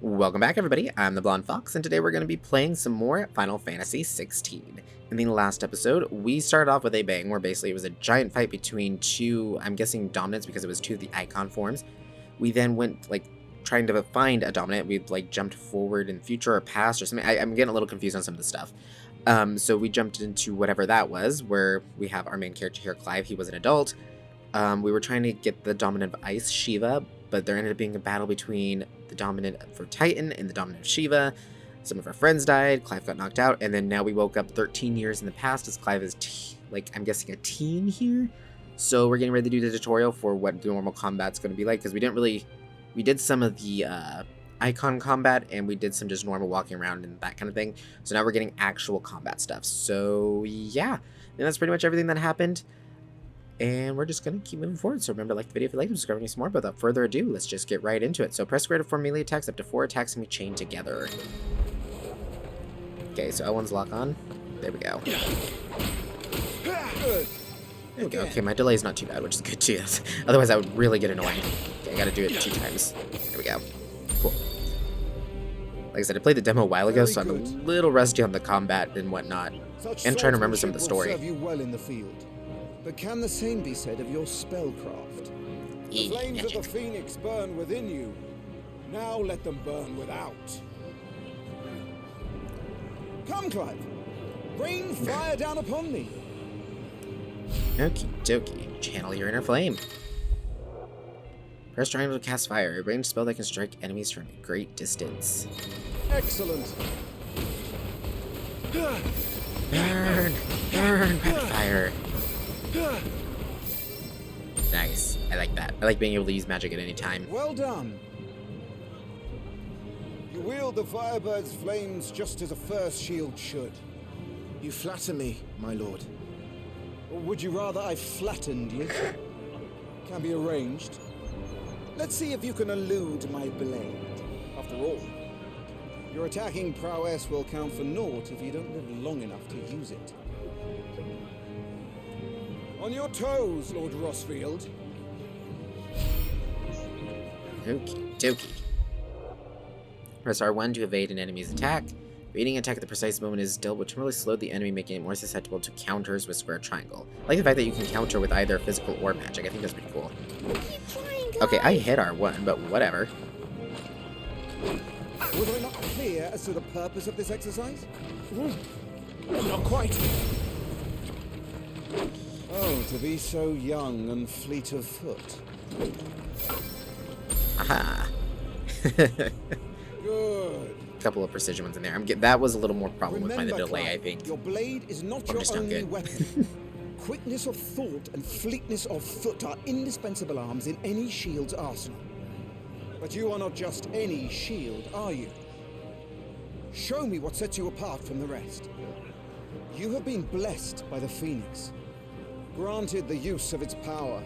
Welcome back, everybody. I'm the Blonde Fox, and today we're going to be playing some more Final Fantasy XVI. In the last episode, we started off with a bang, where basically it was a giant fight between two, I'm guessing dominants because it was two of the icon forms. We then went, trying to find a dominant. We, jumped forward in future or past or something. I'm getting a little confused on some of the stuff. So we jumped into whatever that was, where we have our main character here, Clive. He was an adult. We were trying to get the dominant of Ice, Shiva, but there ended up being a battle between the dominant for Titan and the dominant of Shiva. Some of our friends died, Clive got knocked out, and then now we woke up 13 years in the past as Clive is, I'm guessing a teen here? So we're getting ready to do the tutorial for what the normal combat's going to be like, because we did some of the icon combat, and we did some just normal walking around and that kind of thing. So now we're getting actual combat stuff. So yeah, and that's pretty much everything that happened. And we're just going to keep moving forward. So remember to like the video if you like, subscribe to see more. But without further ado, let's just get right into it. So press square to form melee attacks. Up to 4 attacks can be chained together. Okay, so L1's lock on. There we go. There we go. Okay, my delay is not too bad, which is good too. Otherwise, that would really get annoying. Okay, I got to do it 2 times. There we go. Cool. Like I said, I played the demo a while ago, so I'm a little rusty on the combat and whatnot. And trying to remember some of the story. Serve you well in the field. But can the same be said of your spellcraft? The flames of the Phoenix burn within you. Now let them burn without. Come, Clive. Rain fire down upon me. Okie dokie. Channel your inner flame. Press triangle to cast fire, a ranged spell that can strike enemies from a great distance. Excellent. Burn! Burn! Rapid fire. Nice. I like that. I like being able to use magic at any time. Well done. You wield the Firebird's flames just as a first shield should. You flatter me, my lord. Or would you rather I flattened you? Can be arranged. Let's see if you can elude my blade. After all, your attacking prowess will count for naught if you don't live long enough to use it. On your toes, Lord Rossfield. Okie dokie. Press R1 to evade an enemy's attack. Evading an attack at the precise moment is dealt, which really slowed the enemy, making it more susceptible to counters with square triangle. I like the fact that you can counter with either physical or magic. I think that's pretty cool. Okay, I hit R1, but whatever. Was I not clear as to the purpose of this exercise? Not quite. Oh, to be so young and fleet of foot. Aha. Good. Couple of precision ones in there. That was a little more problem with my Remember, delay, Clive, I think. your blade is not Or your just not only good. weapon. Quickness of thought and fleetness of foot are indispensable arms in any shield's arsenal. But you are not just any shield, are you? Show me what sets you apart from the rest. You have been blessed by the Phoenix, granted the use of its power.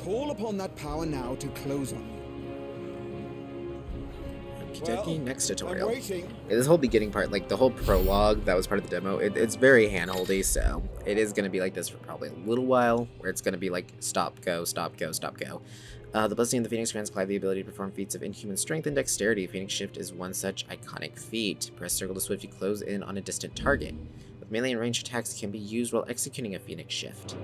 Call upon that power now to close on you. Okey-dokey, next tutorial. I'm waiting. Yeah, this whole beginning part, the whole prologue that was part of the demo, it's very handholdy, so it is going to be like this for probably a little while, where it's going to be like stop, go, stop, go, stop, go. The blessing of the Phoenix grants Clive the ability to perform feats of inhuman strength and dexterity. Phoenix Shift is one such iconic feat. Press circle to swiftly close in on a distant target. With melee and ranged attacks can be used while executing a Phoenix Shift.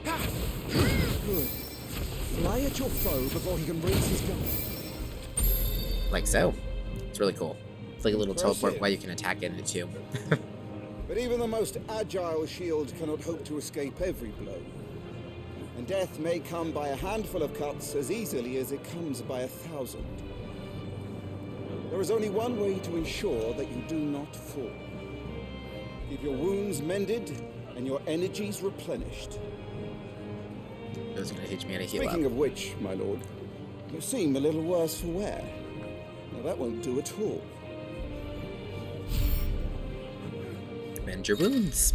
Good. Fly at your foe before he can raise his gun. Like so. It's really cool. It's like a little Impressive. teleport while you can attack it too. But even the most agile shield cannot hope to escape every blow. And death may come by a handful of cuts as easily as it comes by 1,000. There is only one way to ensure that you do not fall. Keep your wounds mended and your energies replenished. Those are going to teach me how to heal Speaking up. of which, my lord, you seem a little worse for wear. Now that won't do at all. Mend your wounds.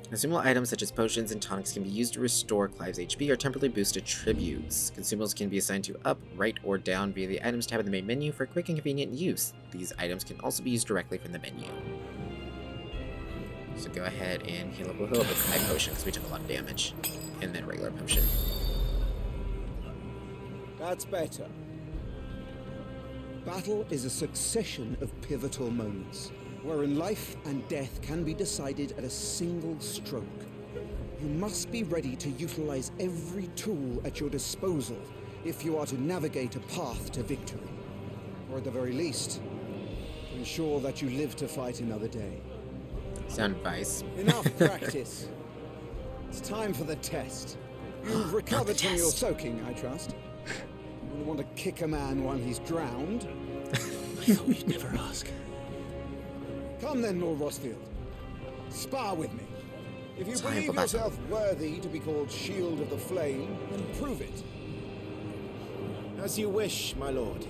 Consumable items such as potions and tonics can be used to restore Clive's HP or temporarily boost attributes. Consumables can be assigned to up, right, or down via the items tab in the main menu for quick and convenient use. These items can also be used directly from the menu. So go ahead and heal up with high potion because we took a lot of damage. And then regular potion. That's better. Battle is a succession of pivotal moments, wherein life and death can be decided at a single stroke. You must be ready to utilize every tool at your disposal if you are to navigate a path to victory. Or at the very least, to ensure that you live to fight another day. Sound advice. Enough practice. It's time for the test. You've recovered from your soaking, I trust. You wouldn't want to kick a man while he's drowned. I thought you'd never ask. Come then, Lord Rosfield. Spar with me. If you Time believe for battle. yourself worthy to be called Shield of the Flame, then prove it. As you wish, my lord.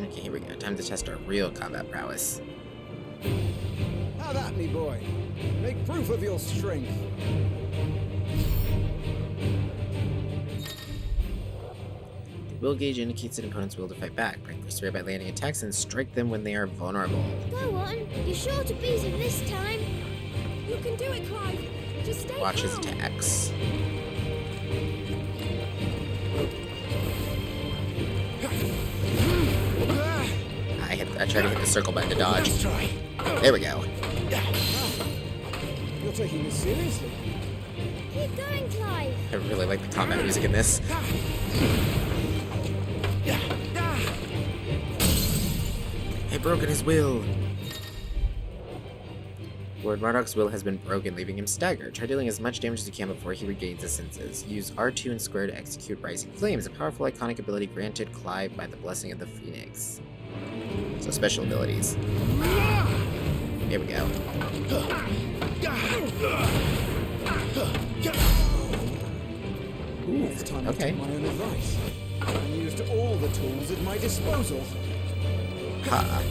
Okay, here we go. Time to test our real combat prowess. How that, me boy? Make proof of your strength. The will gauge indicates an opponent's will to fight back. Break their by landing attacks and strike them when they are vulnerable. Go on, you're sure to beat him this time. You can do it, Clive. Just stay Watch his calm. attacks. I tried to hit the circle button to dodge. Let's try. There we go. You're taking this seriously. Keep going, Clive. I really like the combat music in this. I've broken his will. Lord Marduk's will has been broken, leaving him staggered. Try dealing as much damage as you can before he regains his senses. Use R2 and square to execute Rising Flames, a powerful iconic ability granted Clive by the blessing of the Phoenix. So special abilities. Here we go. Ooh, It's time to okay. take my own advice. I used all the tools at my disposal. Ha.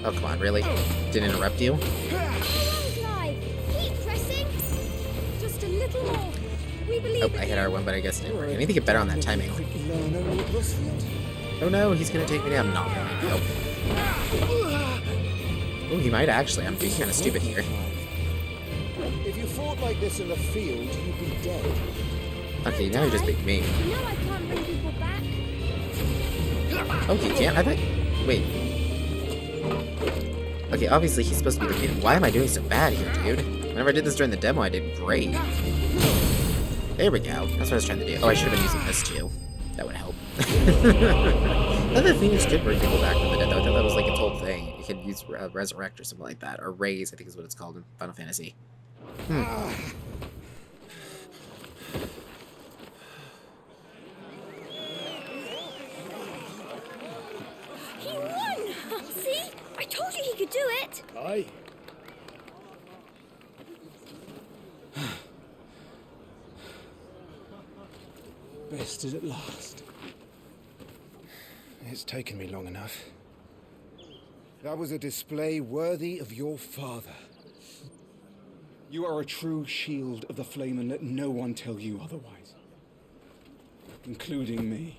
Oh, come on, really? Didn't interrupt you? Go on, Clive. Keep pressing. Just a little more. We believe Oh, in I hit you. R1, but I guess it didn't work. I need to get better on that timing. Quick learner, Lord Rosfield. Oh no, he's gonna take me down. Not really, nope. Oh, he might actually. I'm being kind of stupid here. If you fought like this in the field, you'd be dead. Okay, now you're just being mean. You know I can't bring people back. Okay, can't I bet? Wait. Okay, obviously he's supposed to be defeated. Why am I doing so bad here, dude? Whenever I did this during the demo, I did great. There we go. That's what I was trying to do. Oh, I should have been using this too. That would help. I thought the Phoenix could bring people back from the dead, though. I thought that was like its whole thing. You could use Resurrect or something like that. Or Raise, I think is what it's called in Final Fantasy. He won! See? I told you he could do it. Aye. Bested at last. It's taken me long enough. That was a display worthy of your father. You are a true shield of the flame, and let no one tell you otherwise. Including me.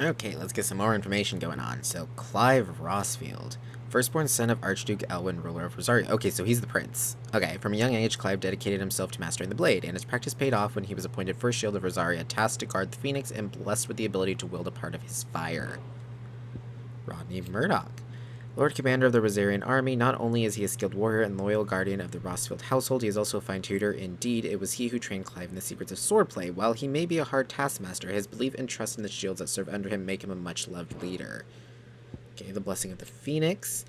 Okay, let's get some more information going on. So, Clive Rosfield, firstborn son of Archduke Elwyn, ruler of Rosaria. Okay, so he's the prince. Okay, from a young age, Clive dedicated himself to mastering the blade, and his practice paid off when he was appointed first shield of Rosaria, tasked to guard the Phoenix, and blessed with the ability to wield a part of his fire. Rodney Murdoch, Lord Commander of the Rosarian Army. Not only is he a skilled warrior and loyal guardian of the Rosfield household, he is also a fine tutor. Indeed, it was he who trained Clive in the secrets of swordplay. While he may be a hard taskmaster, his belief and trust in the shields that serve under him make him a much-loved leader. Okay, the blessing of the Phoenix.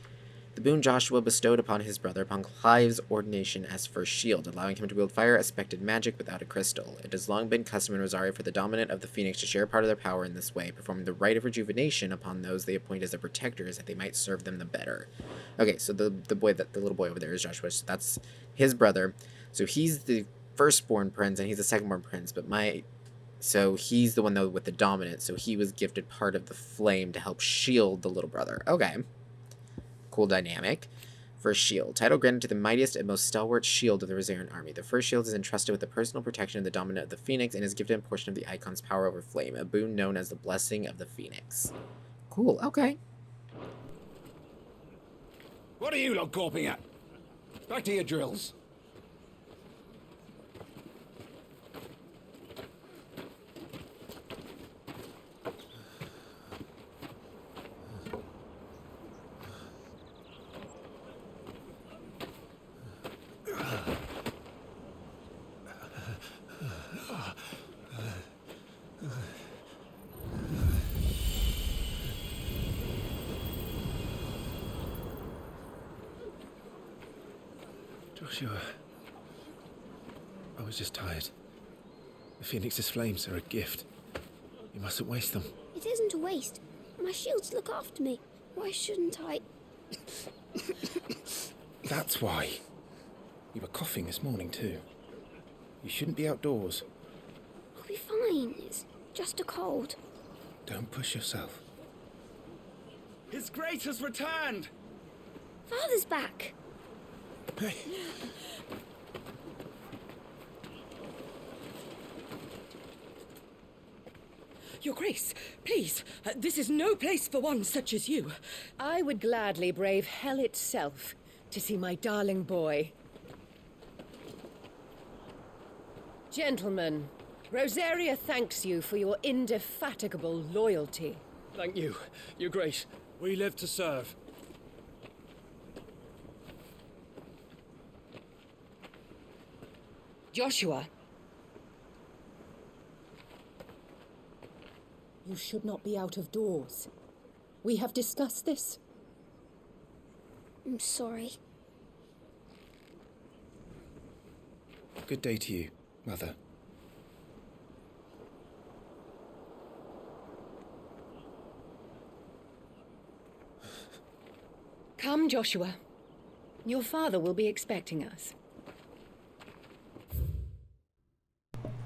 The boon Joshua bestowed upon his brother upon Clive's ordination as first shield, allowing him to wield fire-aspected magic without a crystal. It has long been custom in Rosaria for the dominant of the Phoenix to share part of their power in this way, performing the rite of rejuvenation upon those they appoint as their protectors, that they might serve them the better. Okay, so the little boy over there is Joshua. So that's his brother. So he's the firstborn prince, and he's the secondborn prince. So he's the one though with the dominant. So he was gifted part of the flame to help shield the little brother. Okay. Cool dynamic. First shield. Title granted to the mightiest and most stalwart shield of the Rosarian army. The first shield is entrusted with the personal protection of the dominant of the Phoenix and is gifted a portion of the Eikons' power over flame, a boon known as the blessing of the Phoenix. Cool, okay. What are you lot gawping at? Back to your drills. Joshua. I was just tired. The Phoenix's flames are a gift. You mustn't waste them. It isn't a waste. My shields look after me. Why shouldn't I? That's why. You were coughing this morning too. You shouldn't be outdoors. I'll be fine. It's just a cold. Don't push yourself. His Grace has returned! Father's back. Hey. Your Grace, please, this is no place for one such as you. I would gladly brave hell itself to see my darling boy. Gentlemen, Rosaria thanks you for your indefatigable loyalty. Thank you, Your Grace. We live to serve. Joshua. You should not be out of doors. We have discussed this. I'm sorry. Good day to you, Mother. Come, Joshua. Your father will be expecting us.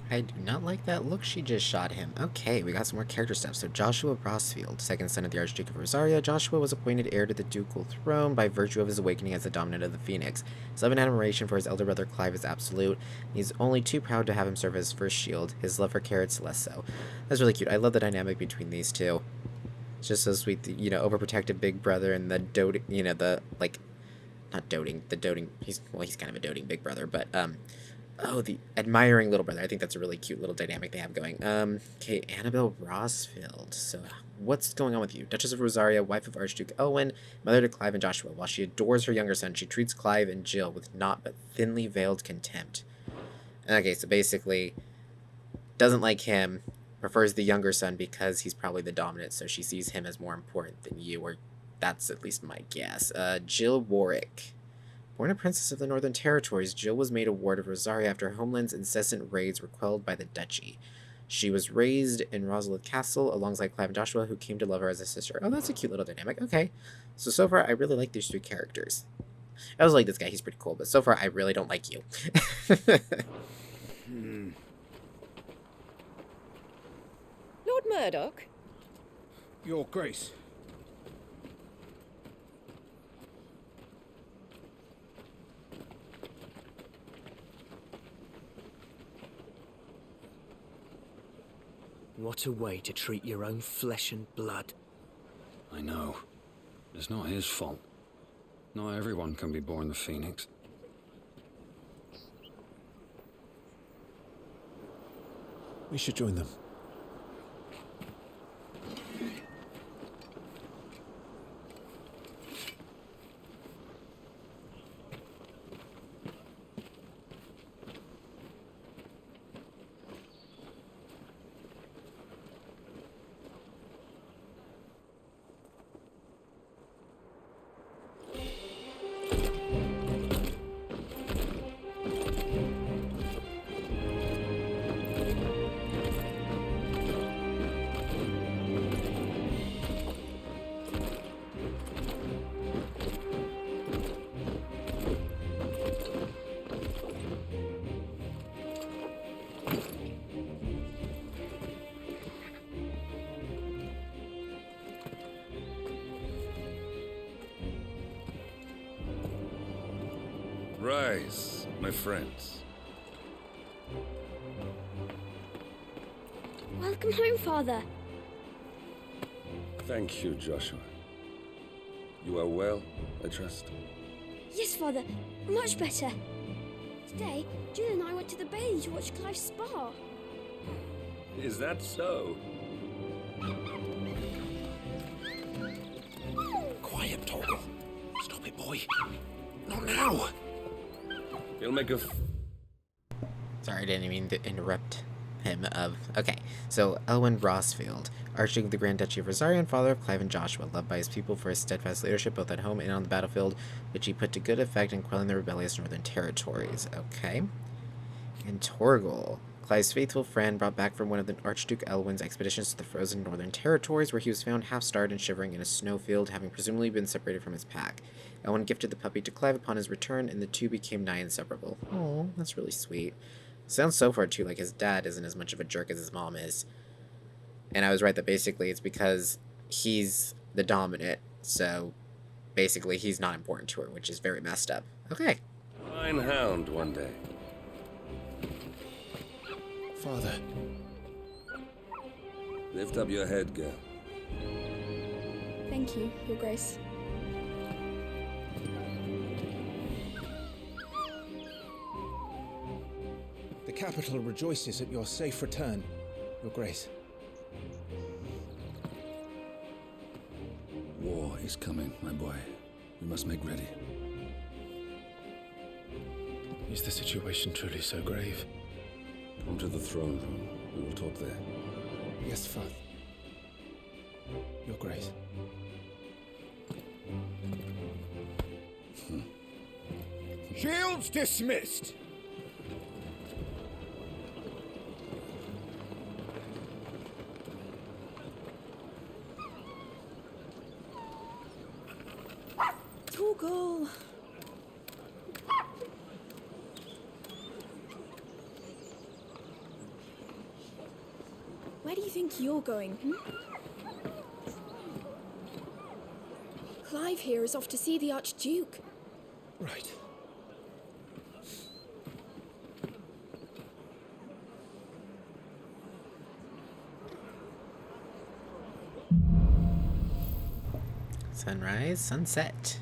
I do not like that look she just shot him. Okay, we got some more character stuff. So Joshua Brosfield, second son of the Archduke of Rosaria, Joshua was appointed heir to the ducal throne by virtue of his awakening as the dominant of the Phoenix. His love and admiration for his elder brother Clive is absolute. He's only too proud to have him serve as his first shield. His love for Carrot's less so. That's really cute. I love the dynamic between these two. It's just so sweet, the, overprotective big brother and the doting, not doting, the doting, he's kind of a doting big brother, but, the admiring little brother. I think that's a really cute little dynamic they have going. Okay, Annabelle Rosfield. So, what's going on with you? Duchess of Rosaria, wife of Archduke Elwyn, mother to Clive and Joshua. While she adores her younger son, she treats Clive and Jill with naught but thinly veiled contempt. Okay, so basically, doesn't like him, prefers the younger son because he's probably the dominant, so she sees him as more important than you, or that's at least my guess. Jill Warwick. Born a princess of the Northern Territories, Jill was made a ward of Rosaria after her homeland's incessant raids were quelled by the duchy. She was raised in Rosalith Castle alongside Clive and Joshua, who came to love her as a sister. Oh, that's a cute little dynamic. Okay. So far, I really like these three characters. I was like this guy, he's pretty cool, but so far, I really don't like you. Lord Murdoch? Your Grace. What a way to treat your own flesh and blood. I know. It's not his fault. Not everyone can be born the Phoenix. We should join them. Rise, my friends. Welcome home, Father. Thank you, Joshua. You are well, I trust. Yes, Father. Much better. Today, Jill and I went to the bailey to watch Clive spar. Is that so? Quiet, Torgal. Stop it, boy. Not now. He'll make a Sorry, I didn't mean to interrupt him. Okay, so Elwyn Rosfield. Archduke of the Grand Duchy of Rosario and father of Clive and Joshua, loved by his people for his steadfast leadership both at home and on the battlefield, which he put to good effect in quelling the rebellious northern territories. Okay. And Torgal, Clive's faithful friend, brought back from one of the Archduke Elwin's expeditions to the frozen northern territories, where he was found half-starved and shivering in a snowfield, having presumably been separated from his pack. Elwin gifted the puppy to Clive upon his return, and the two became nigh inseparable. Oh, that's really sweet. Sounds so far, too, like his dad isn't as much of a jerk as his mom is. And I was right that basically it's because he's the dominant, so basically he's not important to her, which is very messed up. Okay. Fine hound one day. Father. Lift up your head, girl. Thank you, Your Grace. The capital rejoices at your safe return, Your Grace. War is coming, my boy. We must make ready. Is the situation truly so grave? Come to the throne room. We will talk there. Yes, Father. Your Grace. Shields dismissed! Torgal! Where do you think you're going? Clive here is off to see the Archduke. Right. Sunrise, sunset.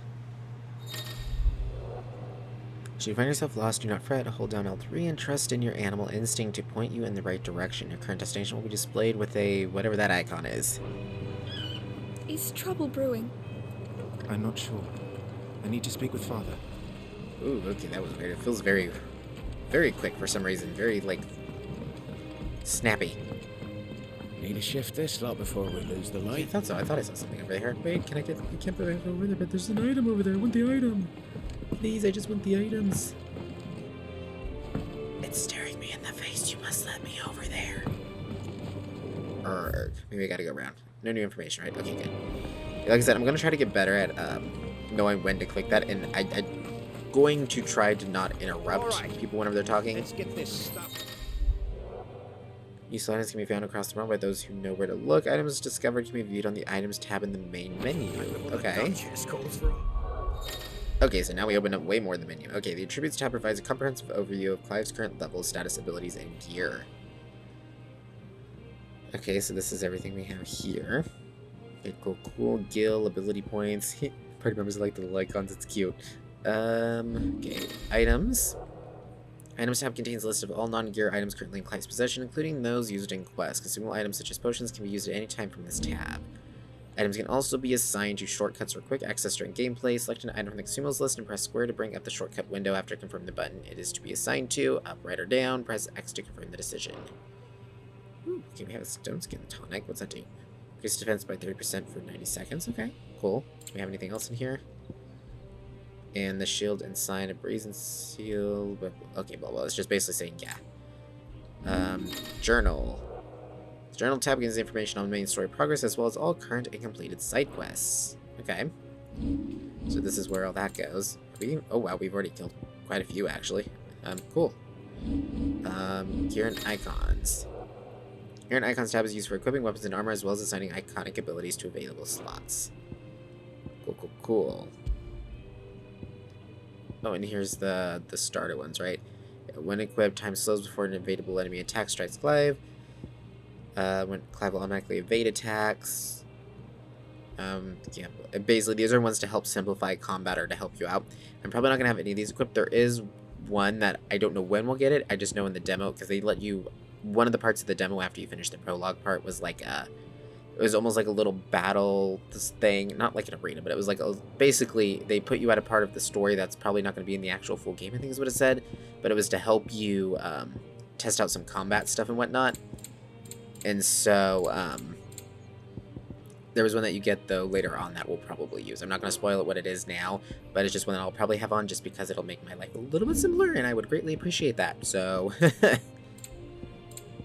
Should you find yourself lost, do not fret. Hold down L3 and trust in your animal instinct to point you in the right direction. Your current destination will be displayed with a whatever that icon is. Is trouble brewing? I'm not sure. I need to speak with Father. Ooh, okay, that was weird. It feels very, very quick for some reason. Very, like, snappy. Need to shift this lot before we lose the I light. thought so. I thought I saw something over here. Wait, can I get... I can't put it over there, but there's an item over there. I want the item. Please, I just want the items. It's staring me in the face. You must let me over there. Erg. Maybe I gotta go around. No new information, right? Okay, good. Like I said, I'm gonna try to get better at knowing when to click that, and I'm going to try to not interrupt people whenever they're talking. Let's get this stuff. Useful items can be found across the room by those who know where to look. Items discovered can be viewed on the items tab in the main menu. Okay. Okay, so now we open up way more in the menu. Okay, the attributes tab provides a comprehensive overview of Clive's current level, status, abilities, and gear. Okay, so this is everything we have here. Okay, cool. Gil, ability points. Party members like the little icons, it's cute. Okay, items. Items tab contains a list of all non-gear items currently in Clive's possession, including those used in quests. Consumable items such as potions can be used at any time from this tab. Items can also be assigned to shortcuts for quick access during gameplay. Select an item from the consumables list and press square to bring up the shortcut window after confirming the button it is to be assigned to. Up, right, or down. Press X to confirm the decision. Ooh, okay, we have a stone skin tonic. What's that do? Increase defense by 30% for 90 seconds. Okay, cool. Do we have anything else in here? And the shield and sign of brazen seal. But okay, well, it's just basically saying yeah. Journal. The journal tab contains information on main story progress as well as all current and completed side quests. Okay. So this is where all that goes. Oh wow, we've already killed quite a few actually. Cool. Gear and icons. Gear and icons tab is used for equipping weapons and armor as well as assigning iconic abilities to available slots. Cool. Oh, and here's the starter ones, right? When equipped, time slows before an evadable enemy attack strikes Clive. When Clive will automatically evade attacks. Yeah, basically these are ones to help simplify combat or to help you out. I'm probably not going to have any of these equipped. There is one that I don't know when we'll get it. I just know in the demo, because they let you... One of the parts of the demo after you finish the prologue part was like it was almost like a little battle thing, not like an arena, but it was like basically they put you at a part of the story that's probably not going to be in the actual full game, I think is what it said, but it was to help you test out some combat stuff and whatnot. And so There was one that you get, though, later on that we'll probably use. I'm not going to spoil it what it is now, but it's just one that I'll probably have on just because it'll make my life a little bit simpler, and I would greatly appreciate that. So,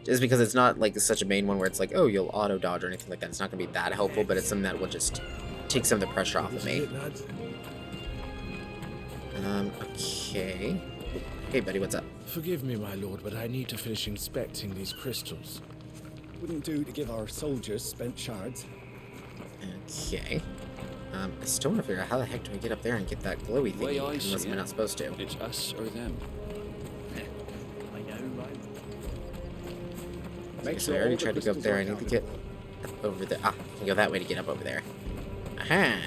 just because it's not, like, such a main one where it's like, oh, you'll auto-dodge or anything like that. It's not going to be that helpful, but it's something that will just take some of the pressure off of me. Okay. Hey, buddy, what's up? Forgive me, my lord, but I need to finish inspecting these crystals. Wouldn't do to give our soldiers spent shards. Okay. I still want to figure out how the heck do I get up there and get that glowy thing, Way I unless see I'm it, not supposed to. It's us or them. I know, right? Okay, so I already tried to go up there. I need to get up over there. Ah, I can go that way to get up over there. Aha!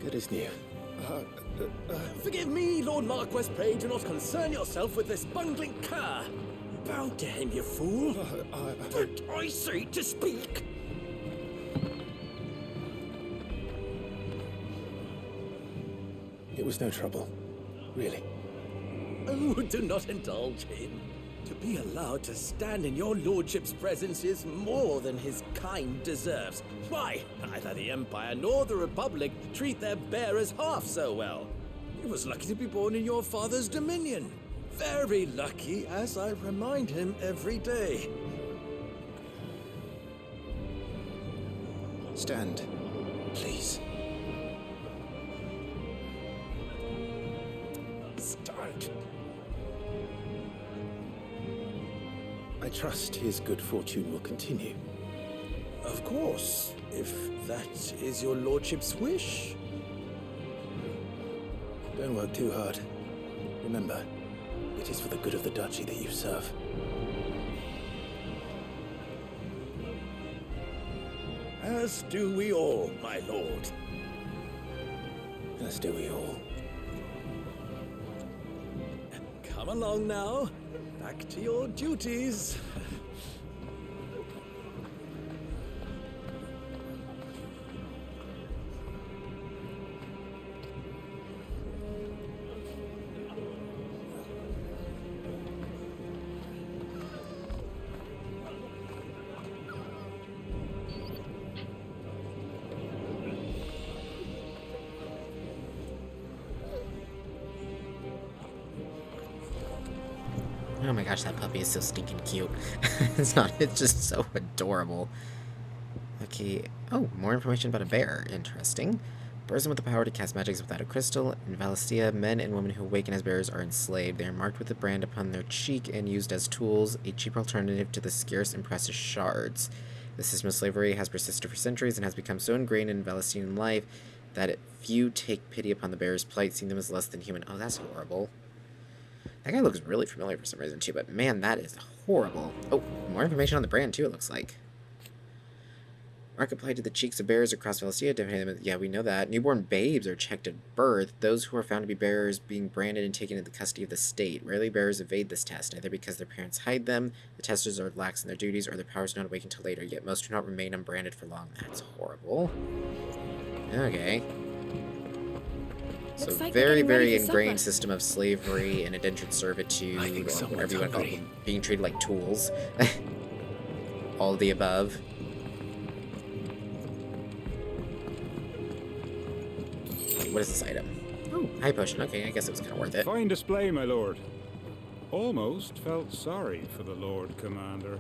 Good as new. Forgive me, Lord Marquess, pray do not concern yourself with this bungling cur. Bow to him, you fool. But I say to speak. It was no trouble. Really. Oh, do not indulge him. To be allowed to stand in your lordship's presence is more than his kind deserves. Why, neither the Empire nor the Republic treat their bearers half so well. He was lucky to be born in your father's dominion. Very lucky, as I remind him every day. Stand, please. Start. I trust his good fortune will continue. Of course, if that is your lordship's wish. Don't work too hard. Remember, it is for the good of the duchy that you serve. As do we all, my lord. As do we all. Come along now. Back to your duties. Oh my gosh, that puppy is so stinking cute. It's just so adorable. Okay, oh, more information about a bear. Interesting. Person with the power to cast magics without a crystal. In Valistia, men and women who awaken as bears are enslaved. They are marked with a brand upon their cheek and used as tools, a cheaper alternative to the scarce and precious shards. The system of slavery has persisted for centuries and has become so ingrained in Valistian life that few take pity upon the bear's plight, seeing them as less than human. Oh, that's horrible. That guy looks really familiar for some reason, too, but man, that is horrible. Oh, more information on the brand, too, it looks like. Mark applied to the cheeks of bears across Valistia. Yeah, we know that. Newborn babes are checked at birth. Those who are found to be bearers being branded and taken into the custody of the state. Rarely bearers evade this test, either because their parents hide them, the testers are lax in their duties, or their powers do not awaken until later, yet most do not remain unbranded for long. That's horrible. Okay. So Like very, they're getting ready very for ingrained supper. system of slavery and indentured servitude, I think or someone's whatever you want to call hungry. it, being treated like tools. All of the above. Wait, what is this item? Oh, high potion. Okay, I guess it was kind of worth it. Fine display, my lord. Almost felt sorry for the Lord Commander.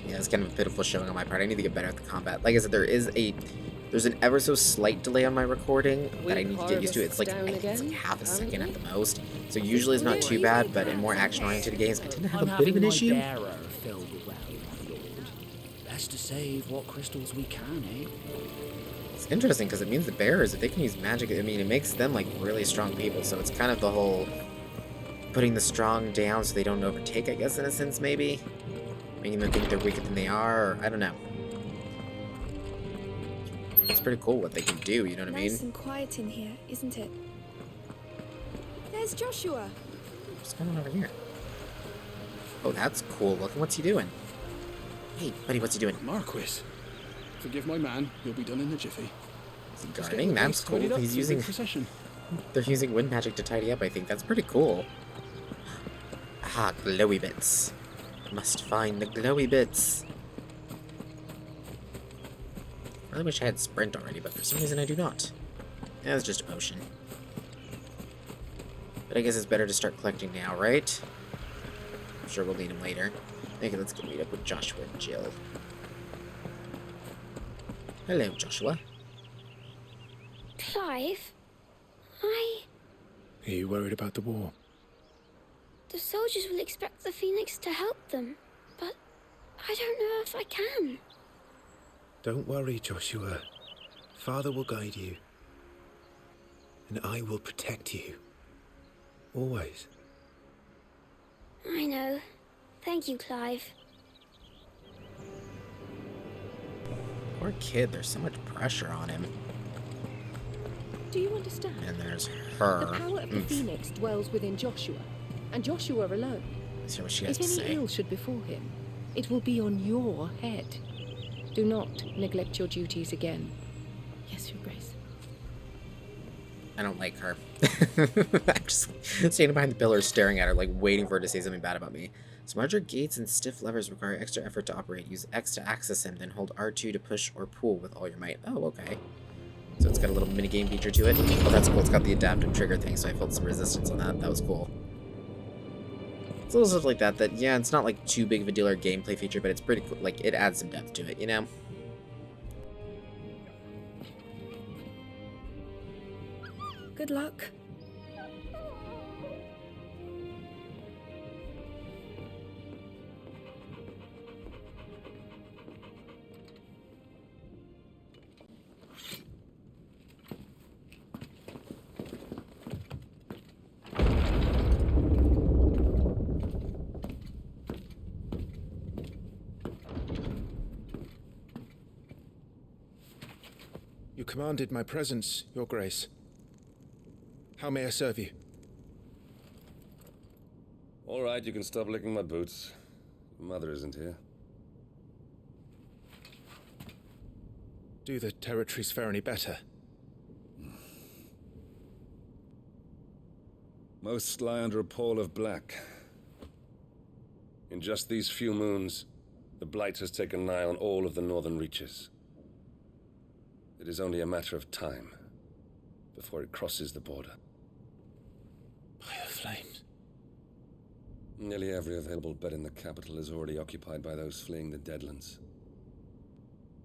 Yeah, it's kind of a pitiful showing on my part. I need to get better at the combat. Like I said, there's an ever so slight delay on my recording that I need to get used to. It's like, I think it's like half a second at the most. So usually it's not too bad, but in more action-oriented games, I tend to have a bit of an issue. Bearer filled well, my lord. Best to save what crystals we can, eh? It's interesting because it means the bearers, if they can use magic, I mean, it makes them like really strong people. So it's kind of the whole putting the strong down so they don't overtake, I guess, in a sense, maybe. Making them think they're weaker than they are, or I don't know. It's pretty cool what they can do, you know what I mean? Nice and quiet in here, isn't it? There's Joshua. What's going on over here? Oh, that's cool. Look, what's he doing? Hey, buddy, what's he doing? Marquis. Forgive my man. He'll be done in a jiffy. Is he guarding? That's cool. He's using... They're using wind magic to tidy up, I think. That's pretty cool. Ah, glowy bits. Must find the glowy bits. I really wish I had sprint already, but for some reason I do not. Yeah, it's just a potion. But I guess it's better to start collecting now, right? I'm sure we'll need them later. Okay, let's go meet up with Joshua and Jill. Hello, Joshua. Clive, Are you worried about the war? The soldiers will expect the Phoenix to help them, but I don't know if I can. Don't worry, Joshua. Father will guide you. And I will protect you. Always. I know. Thank you, Clive. Poor kid, there's so much pressure on him. Do you understand? And there's her. The power of the Phoenix dwells within Joshua, and Joshua alone. Let's hear what she has If to any say. ill should befall him, it will be on your head. Do not neglect your duties again. Yes, Your Grace. I don't like her. I'm just standing behind the pillar staring at her, like waiting for her to say something bad about me. Some larger gates and stiff levers require extra effort to operate. Use X to access them, then hold R2 to push or pull with all your might. Oh, okay. So it's got a little minigame feature to it. Oh, that's cool. It's got the adaptive trigger thing, so I felt some resistance on that. That was cool. It's little stuff like that, yeah, it's not like too big of a deal or gameplay feature, but it's pretty cool. Like, it adds some depth to it, you know? Good luck. You commanded my presence, Your Grace. How may I serve you? All right, you can stop licking my boots. Mother isn't here. Do the territories fare any better? Most lie under a pall of black. In just these few moons, the Blight has taken nigh on all of the northern reaches. It is only a matter of time before it crosses the border. By the flames. Nearly every available bed in the capital is already occupied by those fleeing the Deadlands.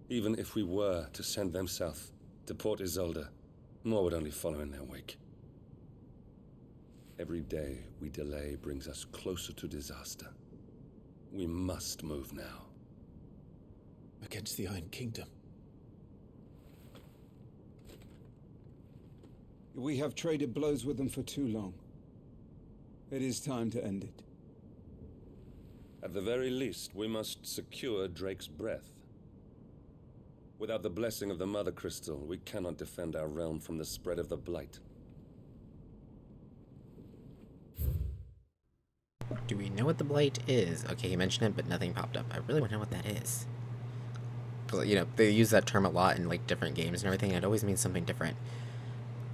Even if we were to send them south to Port Isolde, more would only follow in their wake. Every day we delay brings us closer to disaster. We must move now. Against the Iron Kingdom. We have traded blows with them for too long. It is time to end it. At the very least, we must secure Drake's breath. Without the blessing of the Mother Crystal, we cannot defend our realm from the spread of the Blight. Do we know what the Blight is? Okay, he mentioned it, but nothing popped up. I really want to know what that is. Because, you know, they use that term a lot in, like, different games and everything. It always means something different.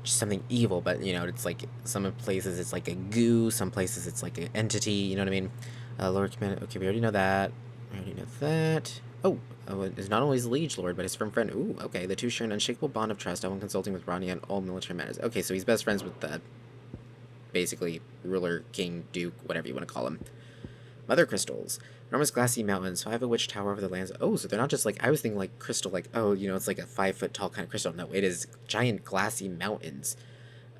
Just something evil, but, you know, it's like, some places it's like a goo, some places it's like an entity, you know what I mean? Lord Commander, okay, we already know that. We already know that. Oh, it's not only his liege lord, but his firm friend. Ooh, okay, the two share an unshakable bond of trust, when consulting with Rodney on all military matters. Okay, so he's best friends with the, basically, ruler, king, duke, whatever you want to call him. Mother crystals. Enormous glassy mountains, 5 of which tower over the lands. Oh, so they're not just like, I was thinking like crystal, like, oh, you know, it's like a 5-foot tall kind of crystal. No, it is giant glassy mountains.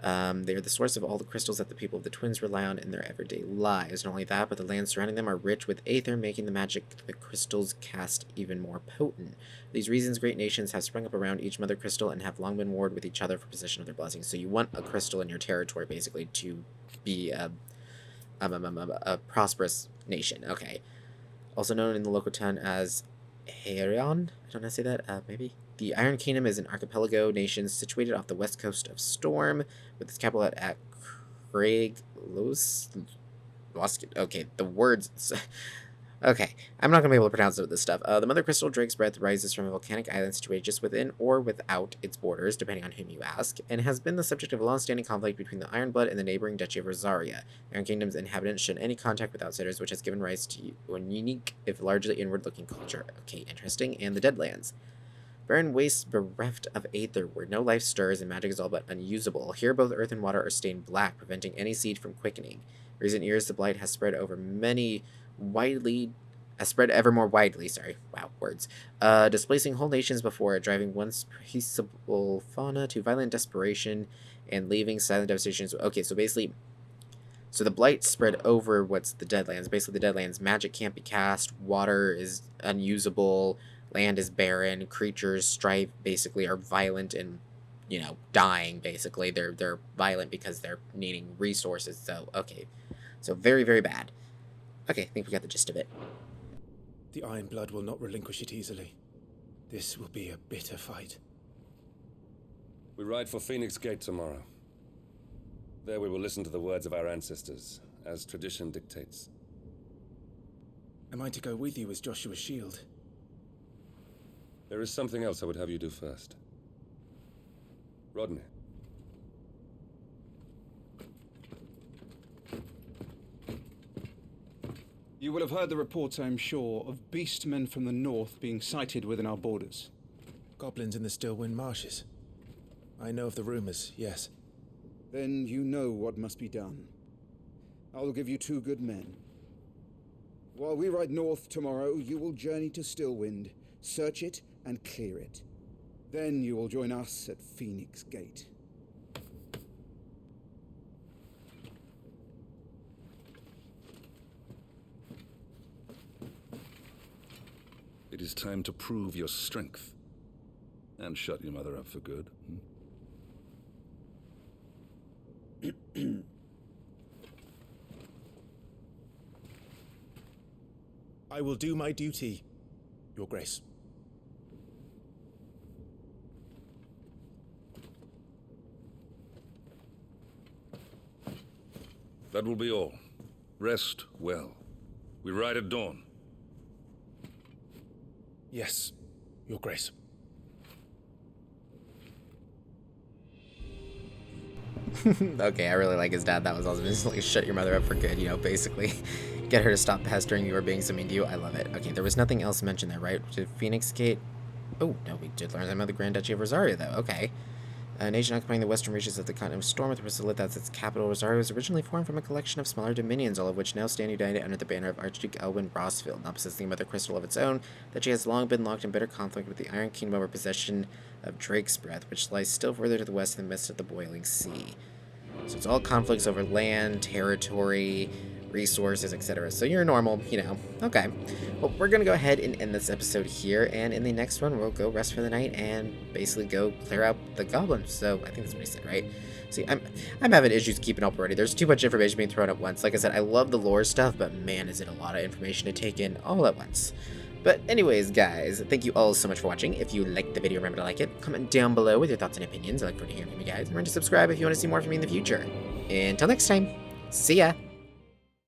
They are the source of all the crystals that the people of the Twins rely on in their everyday lives. Not only that, but the lands surrounding them are rich with aether, making the magic the crystals cast even more potent. For these reasons, great nations have sprung up around each mother crystal and have long been warred with each other for possession of their blessings. So you want a crystal in your territory, basically, to be a prosperous nation. Okay. Also known in the local town as Herion. I don't know how to say that. Maybe. The Iron Kingdom is an archipelago nation situated off the west coast of Storm, with its capital at Craig Okay, the words... Okay, I'm not going to be able to pronounce this stuff. The Mother Crystal Drake's Breath rises from a volcanic island situated just within or without its borders, depending on whom you ask, and has been the subject of a long-standing conflict between the Ironblood and the neighboring Duchy of Rosaria. Iron Kingdom's inhabitants shun any contact with outsiders, which has given rise to a unique, if largely inward-looking culture. Okay, interesting. And the Deadlands. Barren wastes bereft of aether, where no life stirs and magic is all but unusable. Here both earth and water are stained black, preventing any seed from quickening. In recent years, the blight has spread ever more widely, displacing whole nations before it, driving once peaceable fauna to violent desperation and leaving silent devastations. Okay, so basically, the blight spread over what's the Deadlands. Basically, the Deadlands, magic can't be cast, water is unusable, land is barren, creatures are violent and, dying, basically. They're violent because they're needing resources, so, okay. So, very, very bad. Okay, I think we got the gist of it. The Ironblood will not relinquish it easily. This will be a bitter fight. We ride for Phoenix Gate tomorrow. There we will listen to the words of our ancestors, as tradition dictates. Am I to go with you as Joshua's shield? There is something else I would have you do first. Rodney. You will have heard the reports, I'm sure, of beastmen from the north being sighted within our borders. Goblins in the Stillwind Marshes. I know of the rumors, yes. Then you know what must be done. I will give you 2 good men. While we ride north tomorrow, you will journey to Stillwind, search it and clear it. Then you will join us at Phoenix Gate. It is time to prove your strength. And shut your mother up for good. I will do my duty, Your Grace. That will be all. Rest well. We ride at dawn. Yes, Your Grace. Okay, I really like his dad. That was awesome. Just like, shut your mother up for good, basically. Get her to stop pestering you or being so mean to you. I love it. Okay, there was nothing else mentioned there, right? To Phoenix Gate. Oh, no, we did learn about the Grand Duchy of Rosaria, though. Okay. A nation occupying the western reaches of the continent of Storm with Rosalith as its capital. Rosaria was originally formed from a collection of smaller dominions, all of which now stand united under the banner of Archduke Elwin Rossfield, now possessing a mother crystal of its own, that she has long been locked in bitter conflict with the Iron Kingdom over possession of Drake's Breath, which lies still further to the west in the midst of the boiling sea. So it's all conflicts over land, territory, resources, etc. So you're normal, Okay. Well, we're going to go ahead and end this episode here, and in the next one, we'll go rest for the night and basically go clear out the goblins. So I think that's what he said, right? See, I'm having issues keeping up already. There's too much information being thrown at once. Like I said, I love the lore stuff, but man, is it a lot of information to take in all at once. But anyways, guys, thank you all so much for watching. If you liked the video, remember to like it. Comment down below with your thoughts and opinions. I look forward to hearing from you guys. Remember to subscribe if you want to see more from me in the future. Until next time, see ya!